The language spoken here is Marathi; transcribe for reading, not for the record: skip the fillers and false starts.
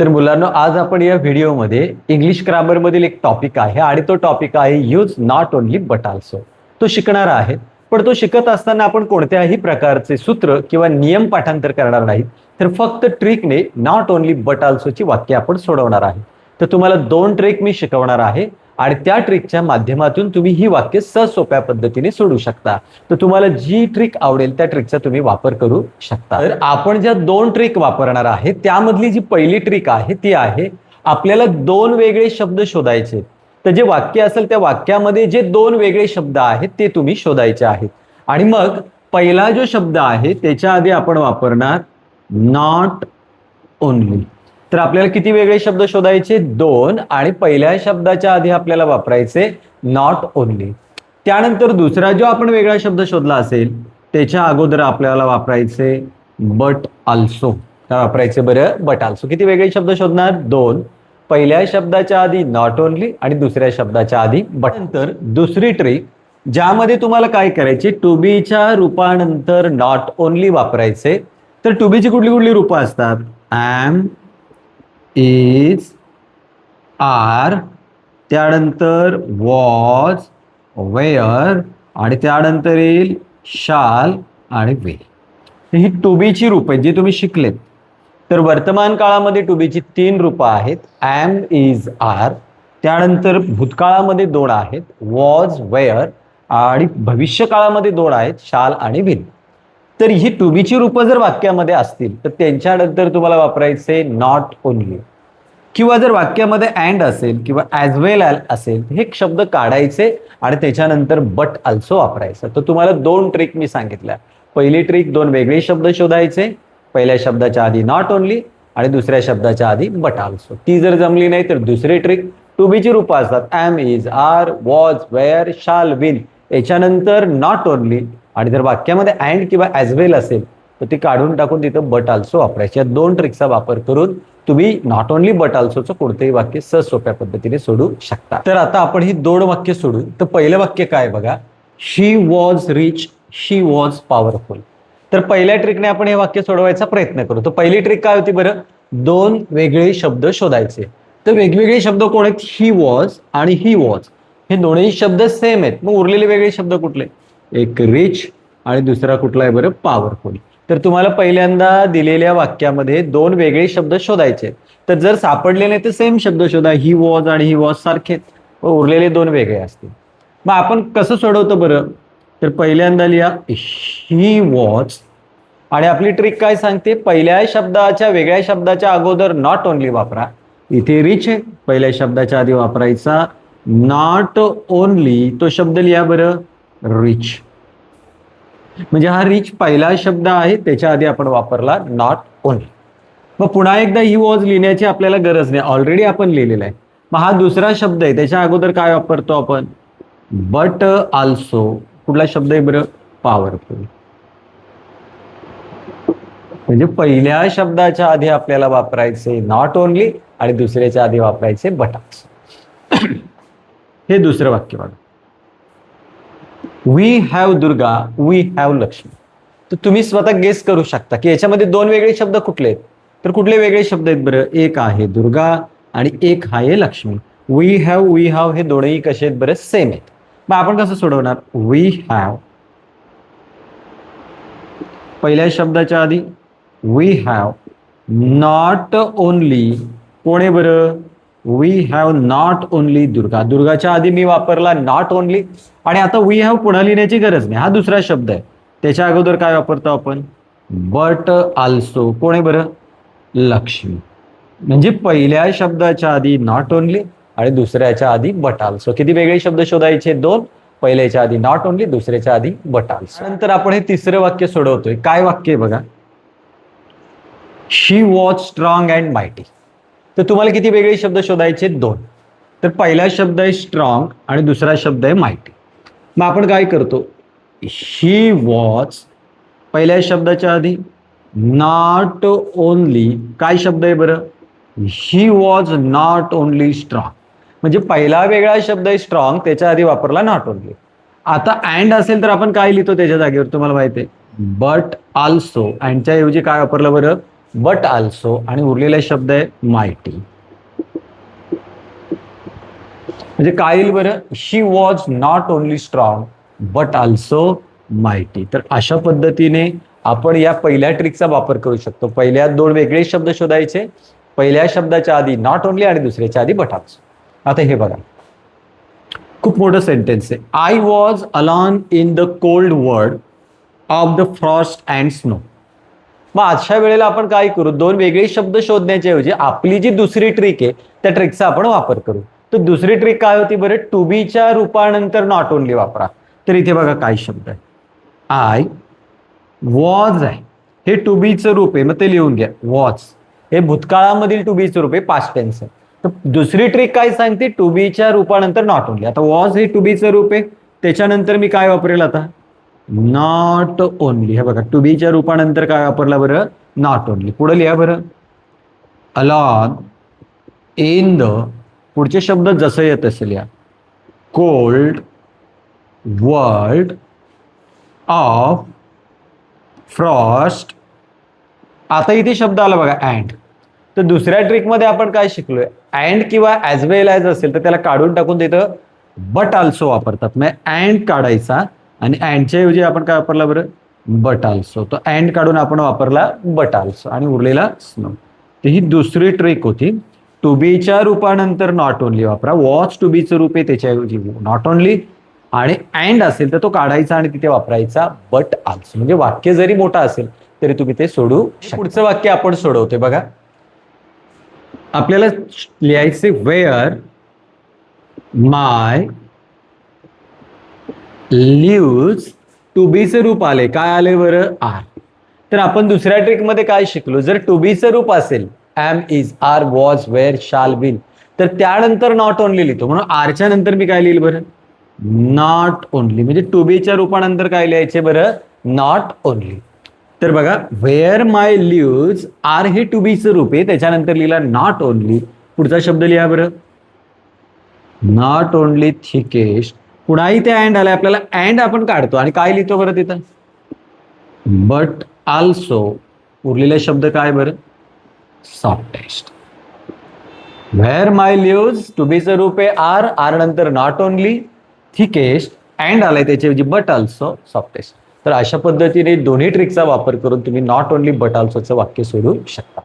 तर मुलांनो, आज आपण या व्हिडिओमध्ये इंग्लिश ग्रामर मधील एक टॉपिक आहे आणि तो टॉपिक आहे use not only but also. तो शिकणार आहे, पण तो शिकत असताना आपण कोणत्याही प्रकारचे सूत्र किंवा नियम पाठांतर करणार नाहीत, तर फक्त ट्रिकने नॉट ओनली बट आल्सोची वाक्य आपण सोडवणार आहे. तर तुम्हाला 2 ट्रिक मी शिकवणार आहे आणि त्या ट्रिकच्या माध्यमातून तुम्ही ही वाक्य सोप्या पद्धतीने सोडू शकता. तर तुम्हाला जी ट्रिक आवडेल त्या ट्रिकचा तुम्ही वापर करू शकता. तर आपण ज्या 2 ट्रिक वापरणार आहे त्यामधली जी पहिली ट्रिक आहे ती आहे, आपल्याला 2 वेगळे शब्द शोधायचे. तर जे वाक्य असेल त्या वाक्यामध्ये जे 2 वेगळे शब्द आहेत ते तुम्ही शोधायचे आहेत. आणि मग पहिला जो शब्द आहे त्याच्या आधी आपण वापरणार नॉट ओनली. तर आपल्याला किती वेगळे शब्द शोधायचे? 2. आणि पहिल्या शब्दाच्या आधी आपल्याला वापरायचे नॉट ओनली. त्यानंतर दुसरा जो आपण वेगळा शब्द शोधला असेल त्याच्या अगोदर आपल्याला वापरायचे बट आल्सो. काय वापरायचे बरं? But also. किती वेगळे शब्द शोधणार? 2. पहिल्या शब्दाच्या आधी नॉट ओनली आणि दुसऱ्या शब्दाच्या आधी बट. नंतर दुसरी ट्रिक ज्यामध्ये तुम्हाला काय करायचे, टू बीच्या रूपानंतर नॉट ओनली वापरायचे. तर टू बीची कुठली कुठली रूपं असतात? ॲम, इज, आर, त्यानंतर वॉज, वेअर आणि त्यानंतर येईल शाल आणि विल. ही टू बीची रूपं जी तुम्ही शिकलेत. तर वर्तमान काळामध्ये टू बीची 3 रूपं आहेत, ॲम, इज, आर. त्यानंतर भूतकाळामध्ये 2 आहेत, वॉज, वेअर आणि भविष्य काळामध्ये 2 आहेत, शाल आणि विल. तर ही टू बीची रूपं जर वाक्यामध्ये असतील तर त्यांच्यानंतर तुम्हाला वापरायचे नॉट ओनली. किंवा जर वाक्यामध्ये अँड असेल किंवा ॲज वेल असेल हे शब्द काढायचे आणि त्याच्यानंतर बट आल्सो वापरायचं. तर तुम्हाला 2 ट्रिक मी सांगितल्या. पहिली ट्रिक 2 वेगळे शब्द शोधायचे, पहिल्या शब्दाच्या आधी नॉट ओनली आणि दुसऱ्या शब्दाच्या आधी बट आल्सो. ती जर जमली नाही तर दुसरी ट्रिक, टू बीची रूपं असतात am, is, are, was, were, shall, will, याच्यानंतर नॉट ओनली आणि जर वाक्यामध्ये अँड किंवा ॲज वेल असेल तर ती काढून टाकून तिथं बट आल्सो वापरायची. या 2 ट्रिकचा वापर करून तुम्ही नॉट ओनली बट आल्सोचं कोणतेही वाक्य सोप्या पद्धतीने सोडू शकता. तर आता आपण ही 2 वाक्य सोडू. तर पहिलं वाक्य काय बघा, she was rich, she was powerful. तर पहिल्या ट्रिकने आपण हे वाक्य सोडवायचा प्रयत्न करू. तर पहिली ट्रिक काय होती बरं? 2 वेगळे शब्द शोधायचे. तर वेगवेगळे शब्द कोण आहेत? ही वॉज आणि ही वॉज. हे दोन्ही शब्द सेम आहेत. मग उरलेले वेगळे शब्द कुठले? एक रिच आणि दुसरा कुठला आहे बरं? पॉवरफुल. तर तुम्हाला पहिल्यांदा दिलेल्या वाक्यामध्ये 2 वेगळे शब्द शोधायचे. तर जर सापडले नाही तर सेम शब्द शोधा, ही वॉज आणि ही वॉज सारखेच, व उरलेले 2 वेगळे असतील. मग आपण कसं सोडवतो बरं? तर पहिल्यांदा लिहा ही वॉज आणि आपली ट्रिक काय सांगते, पहिल्या शब्दाच्या वेगळ्या शब्दाच्या अगोदर नॉट ओनली वापरा. इथे रिच आहे, पहिल्या शब्दाच्या आधी वापरायचा नॉट ओनली, तो शब्द लिहा बरं रिच. म्हणजे हा रिच पहिला शब्द आहे त्याच्या आधी आपण वापरला नॉट ओनली. मग पुन्हा एकदा ही वॉज लिहिण्याची आपल्याला गरज नाही, ऑलरेडी आपण लिहिलेला आहे. मग हा दुसरा शब्द आहे त्याच्या अगोदर काय वापरतो आपण? But also. कुठला शब्द आहे बरं? पॉवरफुल. म्हणजे पहिल्या शब्दाच्या आधी आपल्याला वापरायचे नॉट ओनली आणि दुसऱ्याच्या आधी वापरायचे बट आल्सो. हे दुसरं वाक्य बघा, we have Durga, we have Lakshmi. तर तुम्ही स्वतः गेस करू शकता की याच्यामध्ये 2 वेगळे शब्द कुठले आहेत. तर कुठले वेगळे शब्द आहेत बरं? एक आहे दुर्गा आणि एक आहे लक्ष्मी. वी हॅव हे दोन्ही कसे आहेत बरं? सेम आहेत. मग आपण कसं सोडवणार? वी हॅव पहिल्या शब्दाच्या आधी वी हॅव नॉट ओनली. कोण आहे बरं? We have not only Durga. दुर्गाच्या आधी मी वापरला नॉट ओनली आणि आता वी हॅव पुन्हा लिहिण्याची गरज नाही, हा दुसरा शब्द आहे. त्याच्या अगोदर काय वापरतो आपण? But also. कोण आहे बरं? लक्ष्मी. म्हणजे पहिल्या शब्दाच्या आधी नॉट ओनली आणि दुसऱ्याच्या आधी बट आल्सो. किती वेगळे शब्द शोधायचे? 2. पहिल्याच्या आधी नॉट ओनली, दुसऱ्याच्या आधी बट आल्सो. नंतर आपण हे तिसरं वाक्य सोडवतोय. काय वाक्य आहे बघा, she was strong and mighty. तर तुम्हाला किती वेगळे शब्द शोधायचे? 2. तर पहिला शब्द आहे स्ट्रॉंग आणि दुसरा शब्द आहे मायटी. मग आपण काय करतो? शी वॉज पहिल्या शब्दाच्या आधी नॉट ओनली. काय शब्द आहे बरं? He was not only strong. म्हणजे पहिला वेगळा शब्द आहे स्ट्रॉंग, त्याच्या आधी वापरला नॉट ओनली. आता अँड असेल तर आपण काय लिहितो त्याच्या जागेवर? तुम्हाला माहिती आहे बट आल्सो. अँडच्या ऐवजी काय वापरलं बरं? बट आल्सो आणि उरलेला शब्द आहे मायटी. म्हणजे काय येईल बरं, she was not only strong but also mighty. तर अशा पद्धतीने आपण या पहिल्या ट्रिकचा वापर करू शकतो. पहिल्या दोन वेगळे शब्द शोधायचे, पहिल्या शब्दाच्या आधी नॉट ओनली आणि दुसऱ्याच्या आधी बट आल्सो. आता हे बघा, खूप मोठं सेंटेन्स आहे. I was alone in the cold world of the Frost and snow. मग अशा वेळेला आपण काय करू, दोन वेगळे शब्द शोधण्याच्या ऐवजी आपली जी दुसरी ट्रिक आहे त्या ट्रिकचा आपण वापर करू. तर दुसरी ट्रिक काय होती बरं, टू बीच्या रूपानंतर नॉट ओनली वापरा. तर इथे बघा काय शब्द आहे, आय वॉज आहे, हे टू बीचं रूप आहे, मग ते लिहून घ्या. वॉज हे भूतकाळामधील टू बीचं रूप आहे, पास्ट टेन्स आहे. तर दुसरी ट्रिक काय सांगते, टू बीच्या रूपानंतर नॉट ओनली. आता वॉज हे टू बीचं रूप आहे, त्याच्यानंतर मी काय वापरेल आता, नॉट ओनली. हे बघा, टू बीच्या रूपानंतर काय वापरला बरं, नॉट ओनली. पुढे लिहा बरं, अलॉन इन द, पुढचे शब्द जसं येत असेल लिहा, कोल्ड वर्ल्ड ऑफ फ्रॉस्ट. आता इथे शब्द आला बघा अँड. तर दुसऱ्या ट्रिकमध्ये आपण काय शिकलोय, अँड किंवा ॲज वेल ॲज असेल तर त्याला काढून टाकून तिथं बट आल्सो वापरतात. मग अँड काढायचा आणि अँडच्या ऐवजी आपण काय वापरला बरं, बट आल्सो. तो अँड काढून आपण वापरला बट आल्सो आणि उरलेला स्नो. तर ही दुसरी ट्रिक होती. टू बीच्या रूपानंतर नॉट ओनली वापरा. वॉच टू बीचं रूप आहे, त्याच्याऐवजी नॉट ओनली. आणि अँड असेल तर तो काढायचा आणि तिथे वापरायचा बट आल्सो. म्हणजे वाक्य जरी मोठा असेल तरी तुम्ही ते सोडू शकता. पुढचं वाक्य आपण सोडवते बघा. आपल्याला लिहायचे वेअर माय लिव्स, टू बीचं रूप आले, काय आले बरं, आर. तर आपण दुसऱ्या ट्रिकमध्ये काय शिकलो, जर टू बीचं रूप असेल am, is, are, was, were, shall, will, तर त्यानंतर नॉट ओनली लिहितो. म्हणून आरच्या नंतर मी काय लिहिल बरं, नॉट ओनली. म्हणजे टू बीच्या रूपानंतर काय लिहायचे बरं, नॉट ओनली. तर बघा, वेअर माय लिव्स, आर हे टू बीचं रूप आहे, त्याच्यानंतर लिहिला नॉट ओनली. पुढचा शब्द लिहा बरं, नॉट ओनली थिकेस्ट. पुन्हाही ते अँड आलाय, आपल्याला अँड आपण काढतो आणि काय लिहितो बरं तिथं, बट आल्सो. उरलेला शब्द काय बरं, softest. Where my lives, to बीचं रूप आहे आर, आर नंतर नॉट ओनली, थिकेस्ट, अँड आलाय त्याच्याऐवजी बट आल्सो, सॉफ्टेस्ट. तर अशा पद्धतीने दोन्ही ट्रिकचा वापर करून तुम्ही नॉट ओनली बट आल्सोचं वाक्य सोडू शकता.